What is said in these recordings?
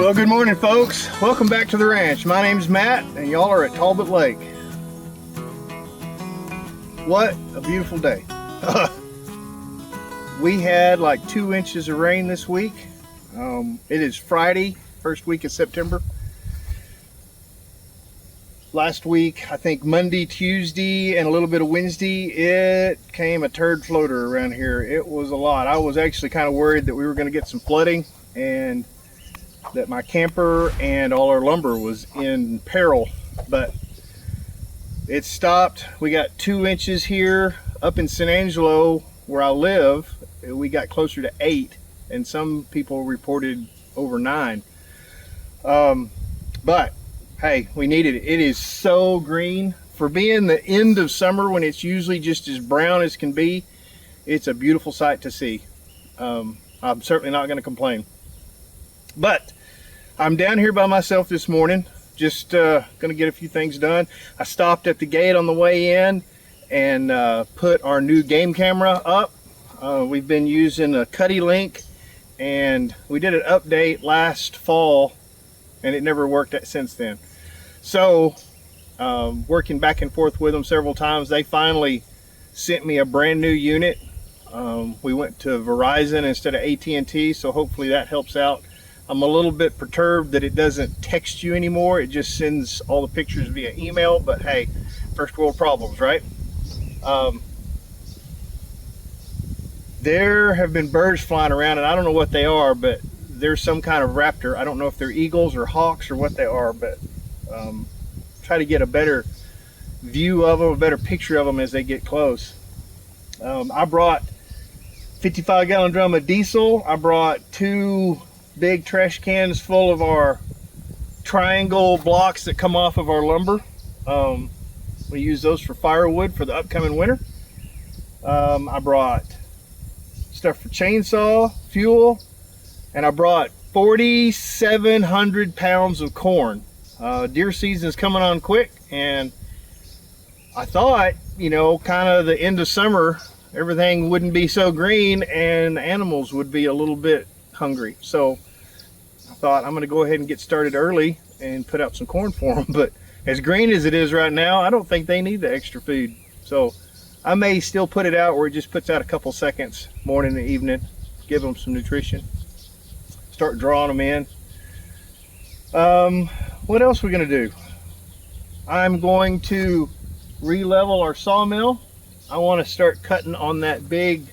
Well, good morning, folks. Welcome back to the ranch. My name's Matt, and y'all are at Talbot Lake. What a beautiful day. We had like 2 inches of rain this week. It is Friday, first week of September. Last week, I think Monday, Tuesday, and a little bit of Wednesday, it came a turd floater around here. It was a lot. I was actually kind of worried that we were going to get some flooding and that my camper and all our lumber was in peril, but it stopped. We got 2 inches here. Up in San Angelo, where I live, we got closer to 8, and some people reported over 9. But hey, we needed it. It is so green. For being the end of summer when it's usually just as brown as can be, it's a beautiful sight to see. I'm certainly not going to complain. But I'm down here by myself this morning, just going to get a few things done. I stopped at the gate on the way in and put our new game camera up. We've been using a Tucky link, and we did an update last fall, and it never worked since then. So working back and forth with them several times, they finally sent me a brand new unit. We went to Verizon instead of AT&T, so hopefully that helps out. I'm a little bit perturbed that it doesn't text you anymore. It just sends all the pictures via email, but hey, first world problems, right? There have been birds flying around, and I don't know what they are, but there's some kind of raptor. I don't know if they're eagles or hawks or what they are, but try to get a better view of them, a better picture of them as they get close. I brought 55-gallon drum of diesel. I brought 2 big trash cans full of our triangle blocks that come off of our lumber. We use those for firewood for the upcoming winter. I brought stuff for chainsaw, fuel, and I brought 4,700 pounds of corn. Deer season's coming on quick, and I thought, you know, kind of the end of summer, everything wouldn't be so green and animals would be a little bit hungry. So I thought I'm going to go ahead and get started early and put out some corn for them. But as green as it is right now, I don't think they need the extra food. So I may still put it out where it just puts out a couple seconds, morning and evening, give them some nutrition, start drawing them in. What else are we going to do? I'm going to re-level our sawmill. I want to start cutting on that big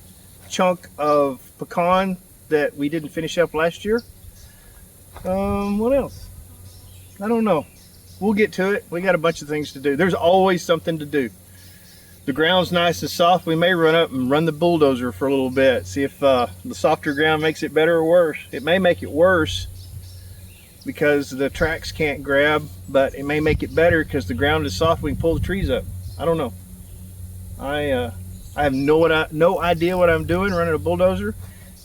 chunk of pecan that we didn't finish up last year. What else? I don't know. We'll get to it. We got a bunch of things to do. There's always something to do. The ground's nice and soft. We may run up and run the bulldozer for a little bit, see if the softer ground makes it better or worse. It may make it worse because the tracks can't grab, but it may make it better because the ground is soft. We can pull the trees up. I don't know. I have no idea what I'm doing running a bulldozer,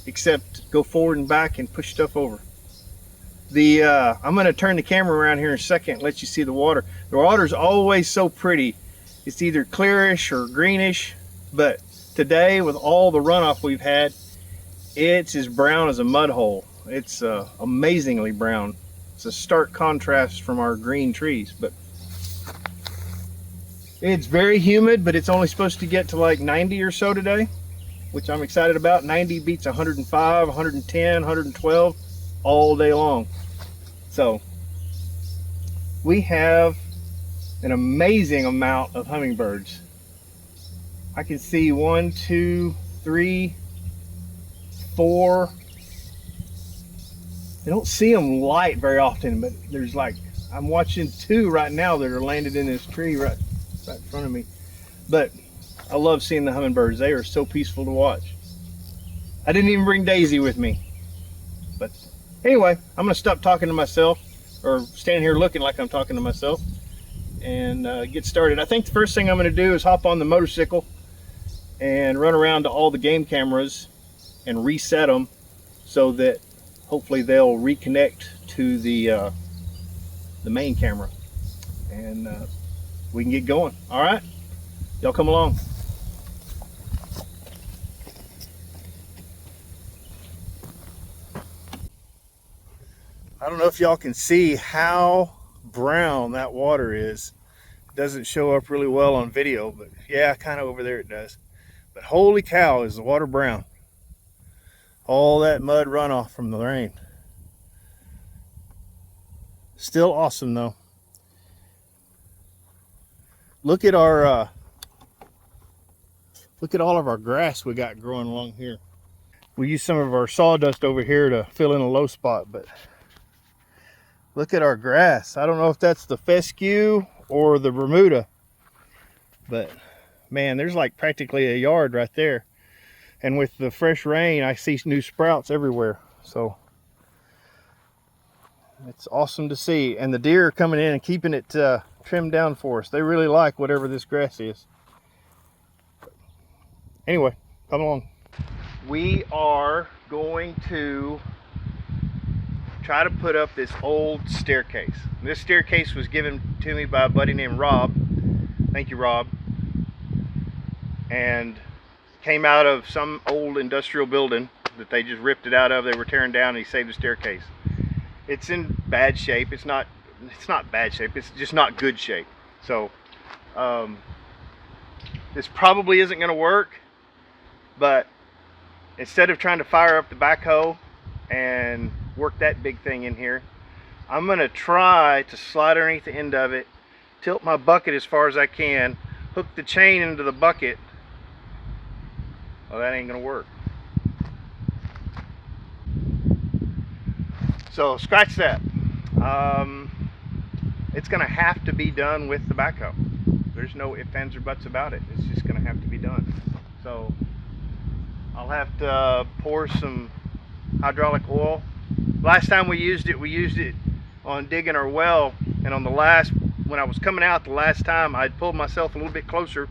except go forward and back and push stuff over. I'm going to turn the camera around here in a second and let you see the water. The water's always so pretty. It's either clearish or greenish, but today with all the runoff we've had, it's as brown as a mud hole. It's amazingly brown. It's a stark contrast from our green trees, but it's very humid, but it's only supposed to get to like 90 or so today, which I'm excited about. 90 beats 105, 110, 112 all day long. So we have an amazing amount of hummingbirds. I can see 1, 2, 3, 4. I don't see them light very often, but there's like, I'm watching 2 right now that are landed in this tree right in front of me. But I love seeing the hummingbirds. They are so peaceful to watch. I didn't even bring Daisy with me. But anyway, I'm going to stop talking to myself, or stand here looking like I'm talking to myself, and get started. I think the first thing I'm going to do is hop on the motorcycle and run around to all the game cameras and reset them so that hopefully they'll reconnect to the main camera, and we can get going. All right, y'all come along. I don't know if y'all can see how brown that water is. It doesn't show up really well on video, but yeah, kind of over there it does. But holy cow, is the water brown. All that mud runoff from the rain. Still awesome though. Look at our look at all of our grass we got growing along here. We use some of our sawdust over here to fill in a low spot, but look at our grass. I don't know if that's the fescue or the Bermuda, but man, there's like practically a yard right there. And with the fresh rain, I see new sprouts everywhere. So it's awesome to see. And the deer are coming in and keeping it trimmed down for us. They really like whatever this grass is. Anyway, come along. We are going to try to put up this old staircase. This staircase was given to me by a buddy named Rob. Thank you, Rob. And came out of some old industrial building that they just ripped it out of. They were tearing down, and he saved the staircase. It's in bad shape. It's not bad shape. It's just not good shape. So this probably isn't going to work, but instead of trying to fire up the backhoe and work that big thing in here, I'm going to try to slide underneath the end of it, tilt my bucket as far as I can, hook the chain into the bucket. Well, that ain't going to work. So scratch that. It's going to have to be done with the backhoe. There's no ifs, ands, or buts about it. It's just going to have to be done. So I'll have to pour some hydraulic oil. Last time we used it on digging our well, and on the last, when I was coming out the last time, I'd pulled myself a little bit closer,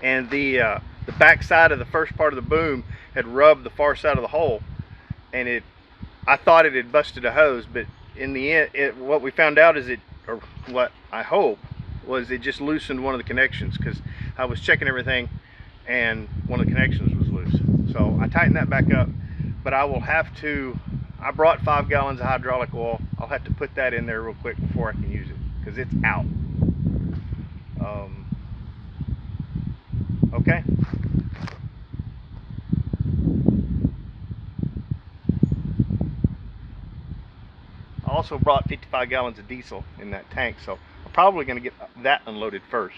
and the back side of the first part of the boom had rubbed the far side of the hole, and I thought it had busted a hose, but in the end, what we found out is or what I hope was, it just loosened one of the connections, because I was checking everything and one of the connections was loose. So I tightened that back up, but I will have to, I brought 5 gallons of hydraulic oil. I'll have to put that in there real quick before I can use it, because it's out. Okay. I also brought 55 gallons of diesel in that tank, so I'm probably going to get that unloaded first.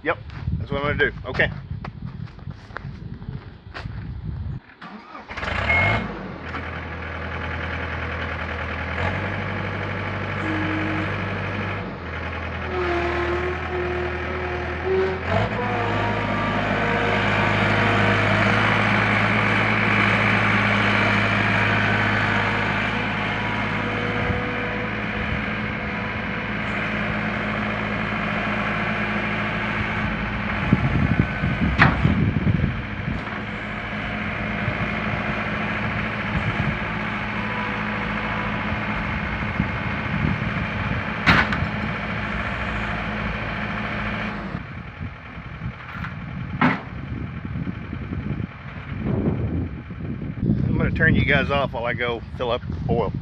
Yep, that's what I'm going to do. Okay. I'm going to turn you guys off while I go fill up oil.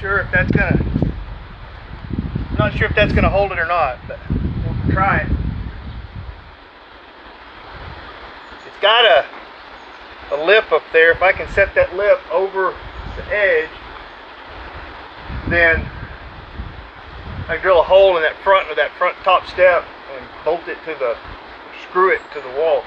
sure if that's gonna hold it or not, but we'll try it. It's got a lip up there. If I can set that lip over the edge, then I drill a hole in that front top step and bolt it to the, screw it to the wall.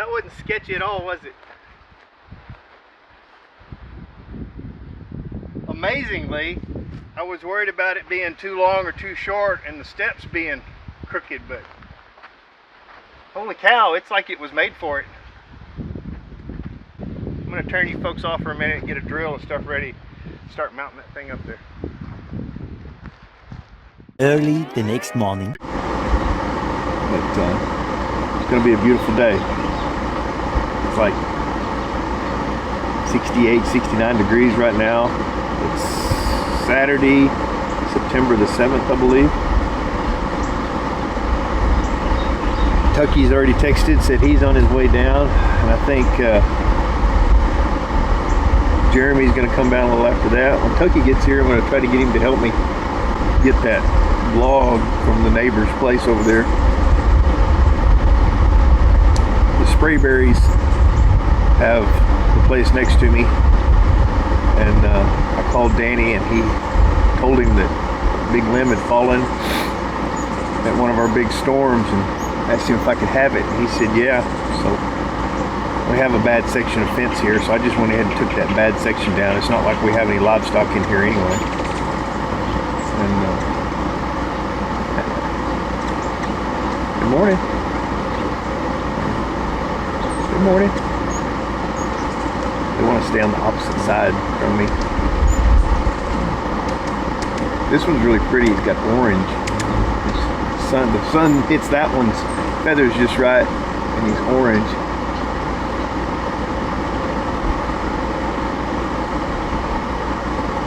That wasn't sketchy at all, was it? Amazingly, I was worried about it being too long or too short and the steps being crooked, but holy cow, it's like it was made for it. I'm going to turn you folks off for a minute and get a drill and stuff ready. Start mounting that thing up there. Early the next morning. But it's going to be a beautiful day. It's like 68, 69 degrees right now. It's Saturday, September the 7th, I believe. Tucky's already texted, said he's on his way down, and I think Jeremy's going to come down a little after that. When Tucky gets here, I'm going to try to get him to help me get that log from the neighbor's place over there. The Sprayberries have the place next to me, and I called Danny and he told him that a big limb had fallen at one of our big storms, and asked him if I could have it, and he said yeah. So we have a bad section of fence here, so I just went ahead and took that bad section down. It's not like we have any livestock in here anyway. And good morning. Good morning. They want to stay on the opposite side from me. This one's really pretty. It's got orange. The sun hits that one's feathers just right, and he's orange.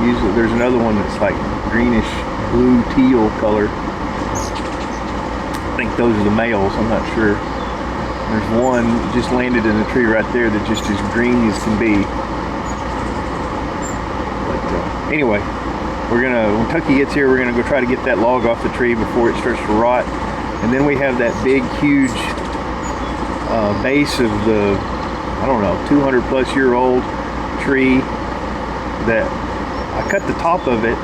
Usually there's another one that's like greenish blue teal color. I think those are the males, I'm not sure. There's one just landed in the tree right there that's just as green as can be. But anyway, when Tucky gets here, we're gonna go try to get that log off the tree before it starts to rot. And then we have that big, huge base of the, I don't know, 200 plus year old tree that I cut the top of it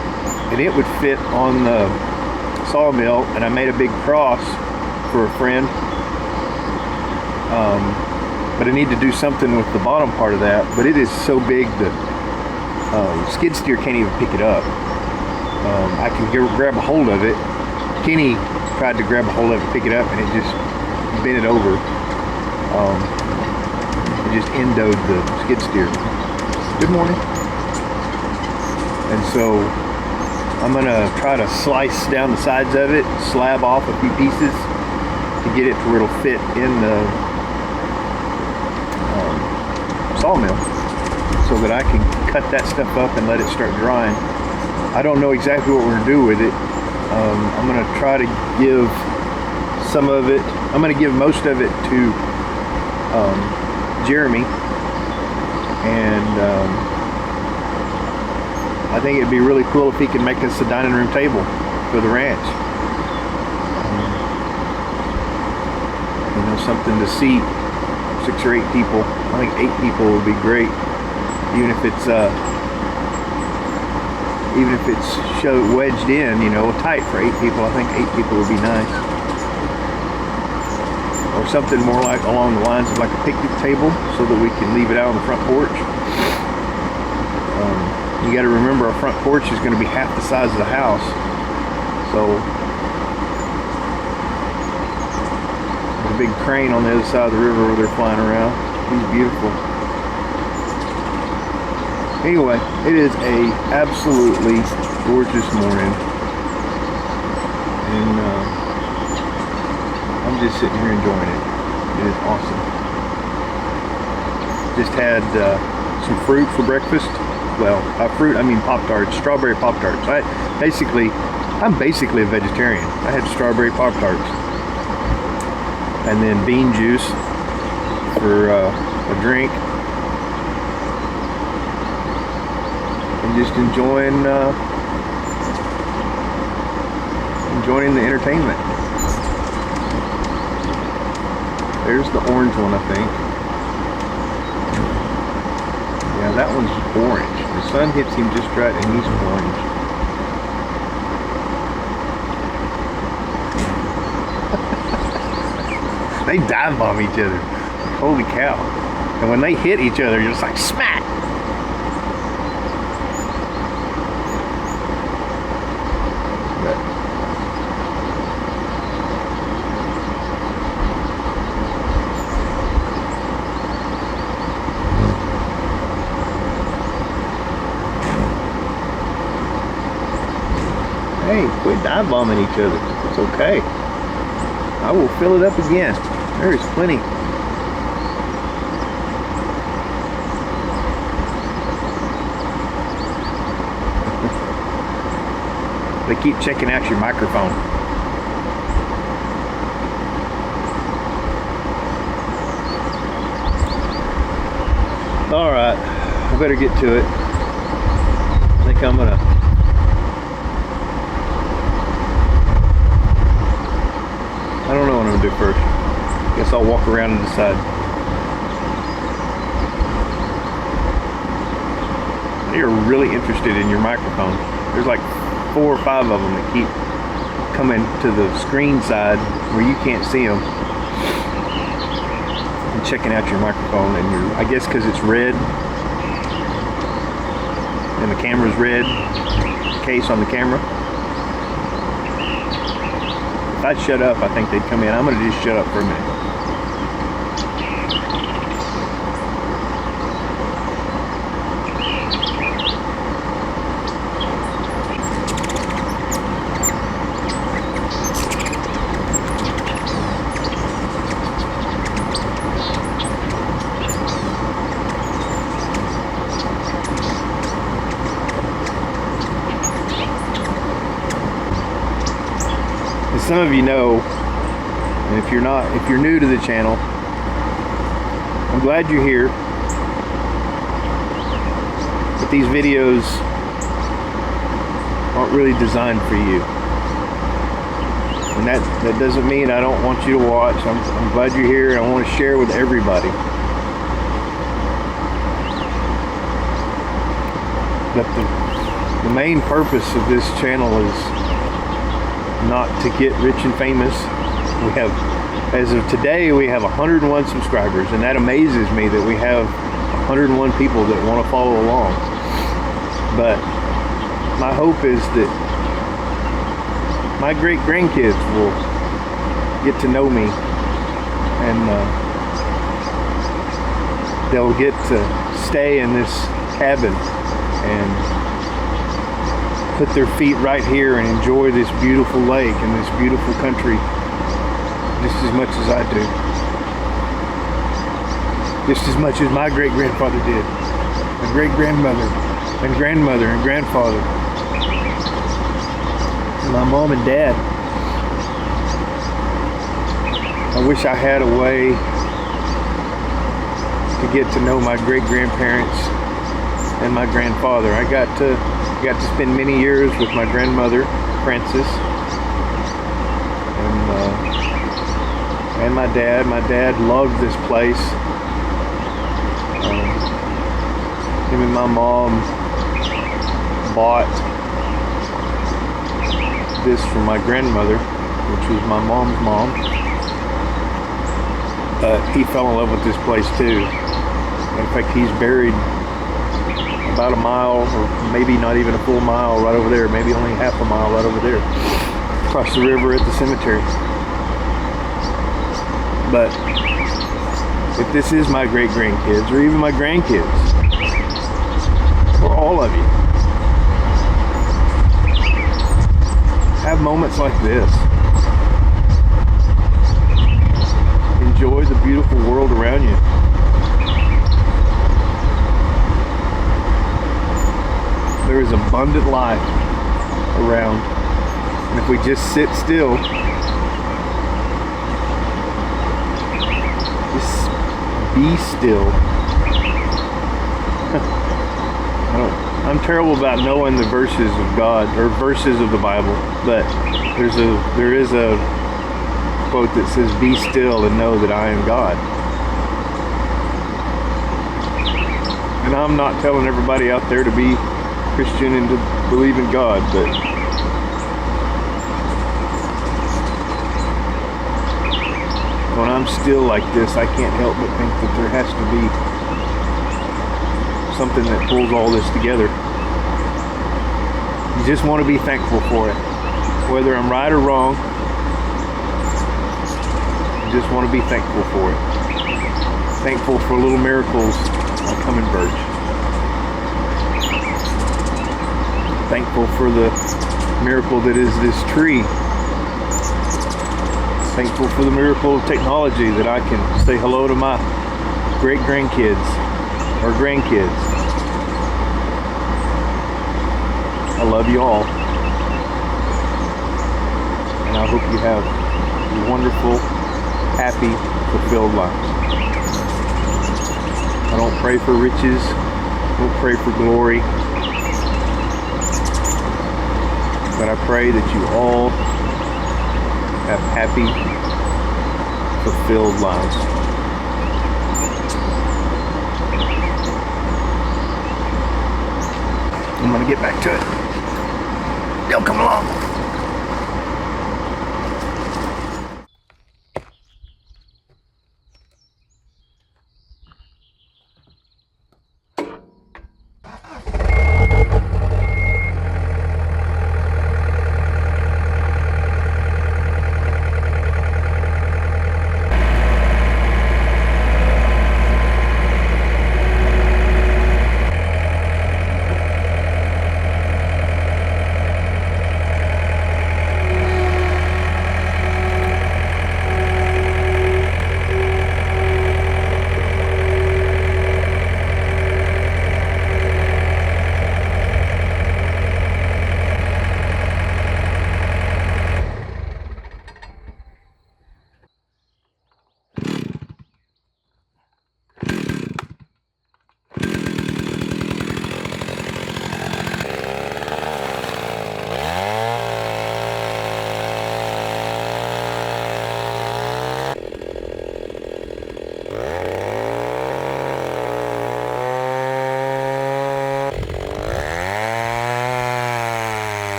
and it would fit on the sawmill, and I made a big cross for a friend. But I need to do something with the bottom part of that, but it is so big that skid steer can't even pick it up. I can grab a hold of it. Kenny tried to grab a hold of it, pick it up, and it just bent it over. It just endoed the skid steer. Good morning. And so I'm gonna try to slice down the sides of it, slab off a few pieces to get it to where it'll fit in the sawmill, so that I can cut that stuff up and let it start drying. I don't know exactly what we're gonna do with it. I'm gonna try to give some of it, I'm gonna give most of it to Jeremy, and I think it'd be really cool if he could make us a dining room table for the ranch. You know, something to seat 6 or 8 people. I think 8 people would be great, even if it's wedged in, you know, tight for 8 people. I think 8 people would be nice. Or something more like along the lines of like a picnic table, so that we can leave it out on the front porch. You got to remember, our front porch is going to be half the size of the house, so there's a big crane on the other side of the river where they're flying around. He's beautiful. Anyway, it is a absolutely gorgeous morning, and I'm just sitting here enjoying it. It is awesome. Just had some fruit for breakfast. Well, fruit, I mean Pop-Tarts, strawberry Pop-Tarts. I'm basically a vegetarian. I had strawberry Pop-Tarts. And then bean juice for a drink. And just enjoying the entertainment. There's the orange one, I think. Yeah, that one's orange. The sun hits him just right and he's orange. They dive bomb each other. Holy cow. And when they hit each other, you're just like smack. Hey, quit dive bombing each other. It's okay. I will fill it up again. There is plenty. They keep checking out your microphone. All right, I better get to it. I think I'm gonna I don't know what I'm gonna do first. Guess I'll walk around and decide. You're really interested in your microphone. There's like 4 or 5 of them that keep coming to the screen side where you can't see them and checking out your microphone. And I guess because it's red and the camera's red, the case on the camera. If I'd shut up, I think they'd come in. I'm going to just shut up for a minute. Some of you know, and if you're new to the channel, I'm glad you're here. But these videos aren't really designed for you. And that doesn't mean I don't want you to watch. I'm glad you're here and I want to share with everybody. But the main purpose of this channel is not to get rich and famous. We have, as of today, we have 101 subscribers, and that amazes me that we have 101 people that want to follow along. But my hope is that my great grandkids will get to know me, and they'll get to stay in this cabin and put their feet right here and enjoy this beautiful lake and this beautiful country just as much as I do. Just as much as my great-grandfather did. My great-grandmother and grandmother and grandfather. And my mom and dad. I wish I had a way to get to know my great-grandparents and my grandfather. I got to spend many years with my grandmother, Frances, and my dad. My dad loved this place. Him and my mom bought this from my grandmother, which was my mom's mom. He fell in love with this place too. In fact, he's buried about a mile, or maybe not even a full mile, right over there, maybe only half a mile right over there, across the river at the cemetery. But if this is my great-grandkids, or even my grandkids, or all of you, have moments like this. Enjoy the beautiful world around you. There is abundant life around, and if we just sit still, just be still. I'm terrible about knowing the verses of God, or verses of the Bible, but there is a quote that says, "Be still and know that I am God." And I'm not telling everybody out there to be Christian and to believe in God, but when I'm still like this, I can't help but think that there has to be something that pulls all this together. You just want to be thankful for it. Whether I'm right or wrong, you just want to be thankful for it. Thankful for little miracles like hummingbirds. Thankful for the miracle that is this tree. Thankful for the miracle of technology that I can say hello to my great-grandkids or grandkids. I love you all. And I hope you have wonderful, happy, fulfilled lives. I don't pray for riches. I don't pray for glory. But I pray that you all have happy, fulfilled lives. I'm gonna get back to it. Y'all come along.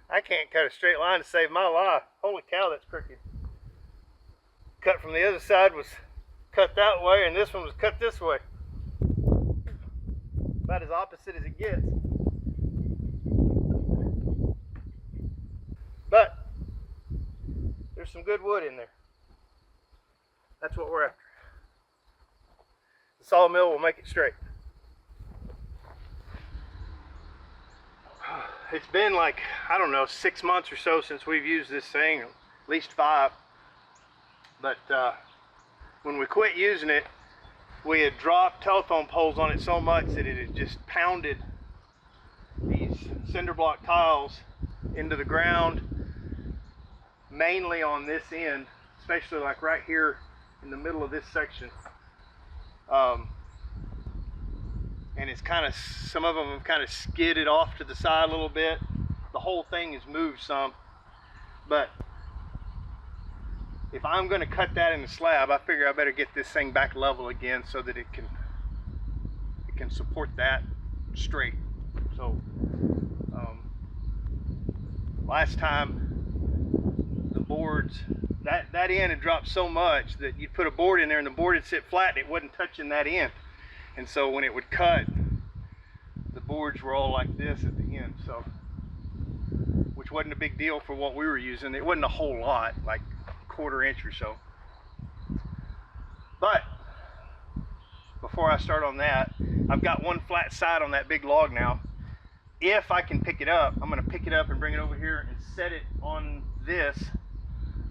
I can't cut a straight line to save my life. Holy cow, that's crooked. Cut from the other side was cut that way, and this one was cut this way. About as opposite as it gets. But there's some good wood in there. That's what we're after. The sawmill will make it straight. It's been like, I don't know, 6 months or so since we've used this thing, at least 5. But when we quit using it, we had dropped telephone poles on it so much that it had just pounded these cinder block tiles into the ground, mainly on this end, especially like right here in the middle of this section. And it's kind of, some of them have kind of skidded off to the side a little bit. The whole thing has moved some, but if I'm going to cut that in the slab, I figure I better get this thing back level again so that it can support that straight. So last time the boards, that end had dropped so much that you'd put a board in there and the board would sit flat and it wasn't touching that end. And so when it would cut, the boards were all like this at the end, so, which wasn't a big deal for what we were using. It wasn't a whole lot, like a 1/4 inch or so. But before I start on that, I've got one flat side on that big log now. If I can pick it up, I'm going to pick it up and bring it over here and set it on this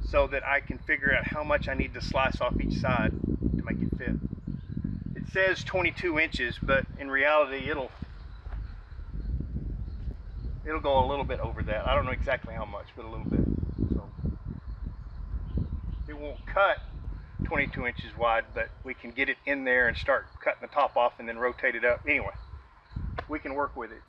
so that I can figure out how much I need to slice off each side to make it fit. It says 22 inches, but in reality it'll go a little bit over that. I don't know exactly how much, but a little bit. So it won't cut 22 inches wide, but we can get it in there and start cutting the top off and then rotate it up. Anyway, we can work with it.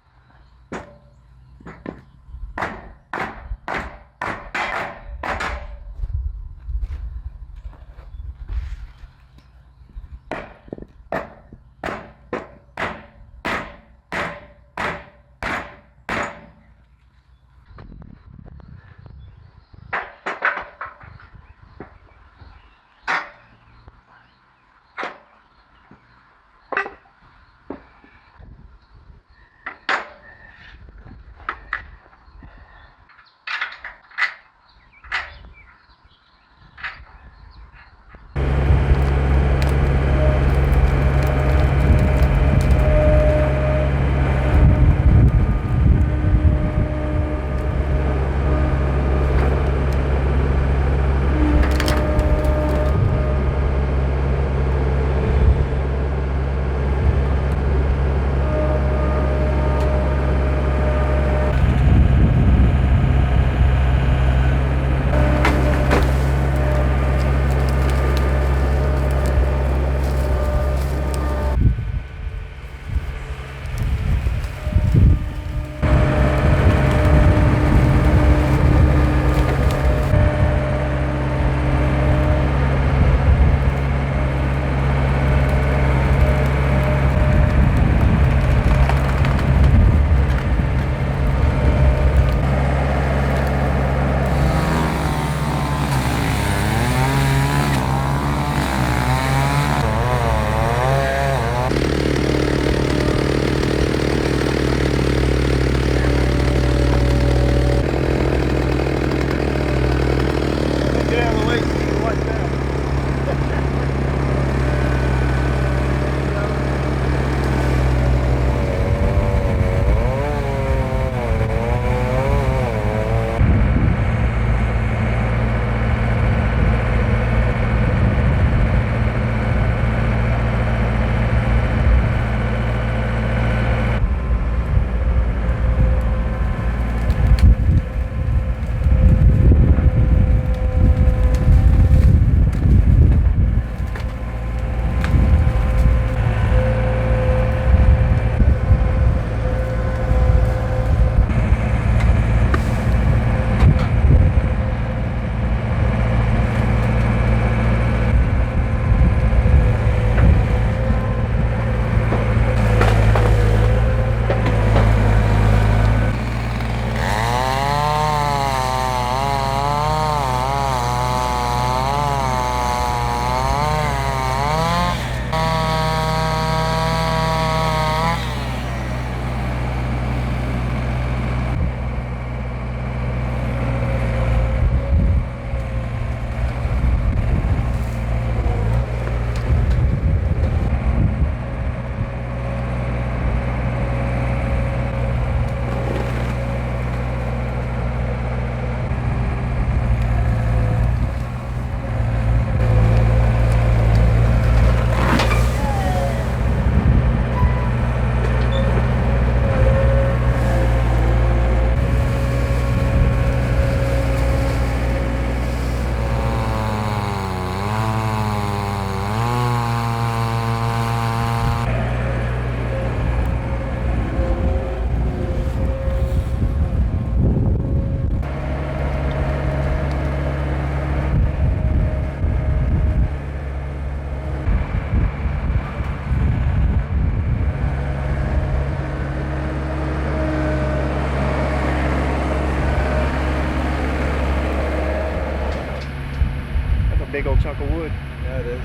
big old chunk of wood. Yeah, it is.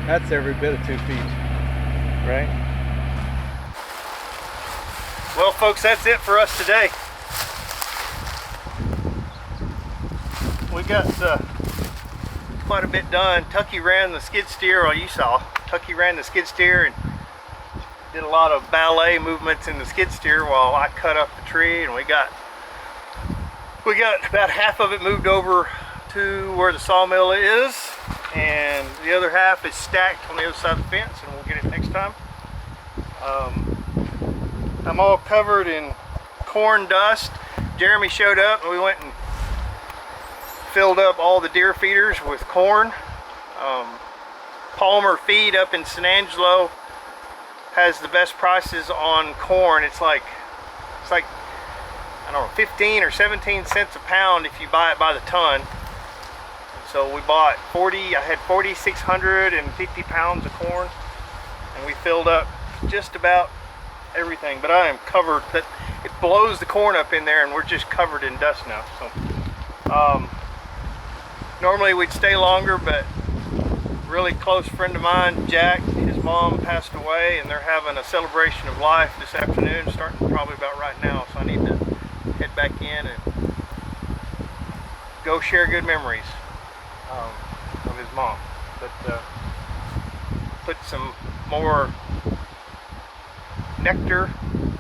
That's every bit of 2 feet. Right? Well, folks, that's it for us today. We got quite a bit done. Tucky ran the skid steer, well, you saw. Tucky ran the skid steer and did a lot of ballet movements in the skid steer while I cut up the tree, and we got about half of it moved over to where the sawmill is. and the other half is stacked on the other side of the fence, and we'll get it next time. I'm all covered in corn dust. Jeremy showed up and we went and filled up all the deer feeders with corn. Palmer Feed up in San has the best prices on corn. It's like I don't know, 15 or 17 cents a pound if you buy it by the ton. So we bought I had 4,650 pounds of corn, and we filled up just about everything. But I am covered, that it blows the corn up in there and we're just covered in dust now. So normally we'd stay longer, but really close friend of mine, Jack, his mom passed away, and they're having a celebration of life this afternoon, starting probably about right now. So I need to head back in and go share good memories of his mom. But put some more nectar,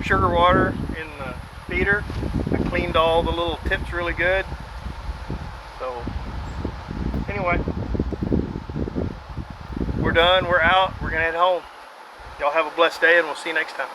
sugar water in the feeder. I cleaned all the little tips really good. So anyway, we're done, we're out, we're gonna head home. Y'all have a blessed day, and we'll see you next time.